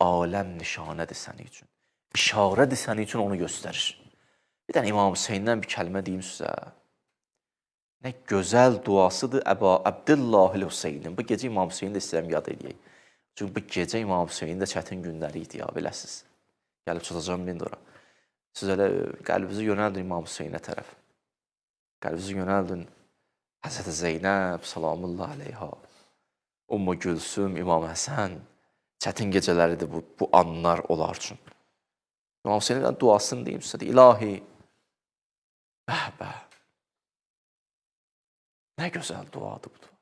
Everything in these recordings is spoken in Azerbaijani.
aləm nişanədir sənin üçün. İşarədir sənin üçün, onu göstərir. Bir dənə İmam Hüseyndən bir kəlmə deyim sizə. Nə gözəl duasıdır Əba Abdillahil Hüseynin. Bu gecə İmam Hüseyni də istəyirəm yad edəyək. Çünki bu gecə İmam Hüseynin də çətin günləri idi ya, biləsiniz. Gəlib çatacağım ben də ora. Siz elə qəlbinizi yönəldin İmam Hüseynə tərəf. Qəlbinizi yönəldin Həzrəti Zeynəb, salamullah aleyha, Ümmü Gülsüm, İmam Həsən. Çətin gecələridir bu anlar onlar üçün. İmam Hüseynin duasını deyim sizə. İlahi, bəh. Nə gözəl duadır bu.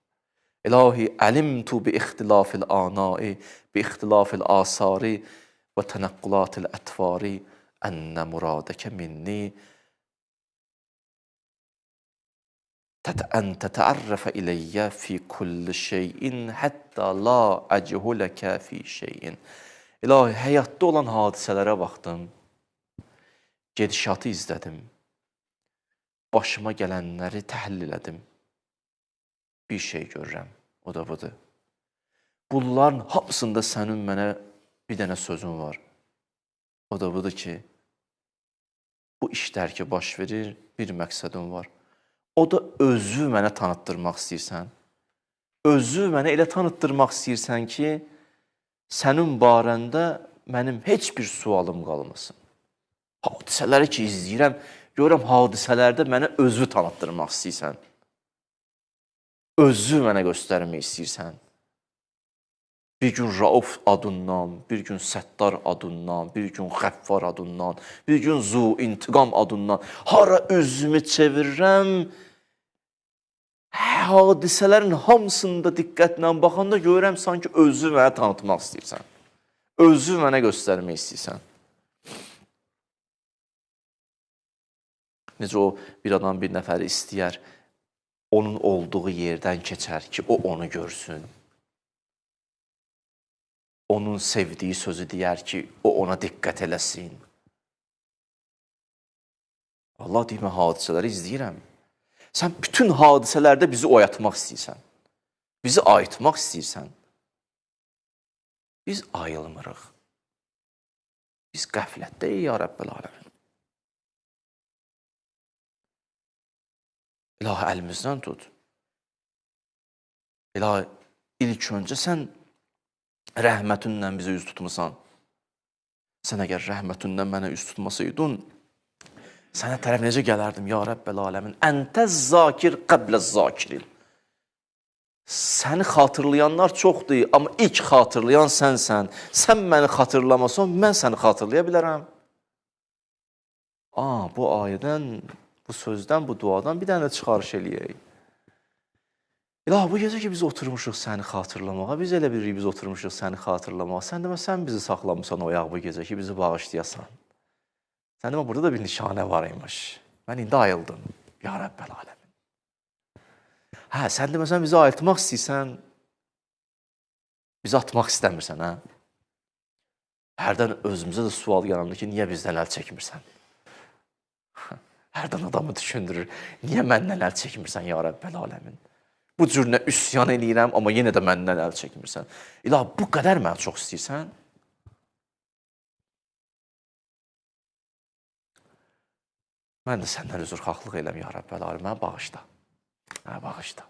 İlahi, əlimtu bi ixtilafil anai, bi ixtilafil asari və tənəqqulatil ətvari ənə muradəkə minni ən tətəərrəfə iləyyə fi kulli şeyin hətta la əcihuləkə fi şeyin. İlahi, həyatda olan hadisələrə baxdım, gedişatı izlədim, başıma gələnləri təhlil elədim. Bir şey görürəm, o da budur. Bunların hamısında sənin mənə bir dənə sözün var. O da budur ki, bu işlər ki baş verir, bir məqsədin var. O da özü mənə tanıtdırmaq istəyirsən. Özü mənə elə tanıtdırmaq istəyirsən ki, sənin barəndə mənim heç bir sualım qalmasın. Hadisələri ki izləyirəm, görürəm hadisələrdə mənə özü tanıtdırmaq istəyirsən. Özü mənə göstərmək istəyirsən. Bir gün Rauf adından, bir gün Səttar adından, bir gün Xəffar adından, bir gün Zu İntiqam adından hara özümü çevirirəm, hadisələrin hamısında diqqətlə baxanda görürəm sanki özü mənə tanıtmaq istəyirsən. Özü mənə göstərmək istəyirsən. Necə o bir adam bir nəfəri istəyər, onun olduğu yerdən keçər ki, o onu görsün. Onun sevdiyi sözü deyər ki, o ona diqqət eləsin. Allah deyir, mən hadisələri izləyirəm. Sən bütün hadisələrdə bizi oyatmaq istəyirsən. Bizi ayıtmaq istəyirsən. Biz ayılmırıq. Biz qəflətdəyik, ya Rəbbəl aləmin. İlahi, əlimizdən tut. İlahi, ilk öncə sən rəhmətinlə bizə üz tutmusan. Sən əgər rəhmətindən mənə üz tutmasaydın, sənə tərəf necə gələrdim, ya Rəbbəl aləmin? Əntəz zakir qəbləz zakirin. Səni xatırlayanlar çoxdur, amma ilk xatırlayan sənsən. Sən məni xatırlamasan, mən səni xatırlaya bilərəm. Bu ayədən, bu sözdən, bu duadan bir dənə çıxarış eləyək. İlahi, bu gecə ki, biz oturmuşuq səni xatırlamağa, biz elə bilirik biz oturmuşuq səni xatırlamağa. Sən demə, sən bizi saxlamısan o yağ bu gecə ki, bizi bağışlayasan. Sən demə, burada da bir nişanə var imiş. Mən indi ayıldım, ya Rəbbəl aləmin. Sən demə, sən bizi ayıltmaq istəyirsən, bizi atmaq istəmirsən, hə? Hərdən özümüzə də sual yaranır ki, niyə bizdən əl çəkmirsən? Hərdən adamı düşündürür, niyə məndən əl çəkmirsən, ya Rəbbəl aləmin? Bu cür nə üsyan eləyirəm, amma yenə də məndən əl çəkmirsən. İlahi, bu qədər mənə çox istəyirsən? Mən də səndən üzrxahlıq eləm, ya Rəbbəl aləmin, mənə bağışla. Mənə bağışla.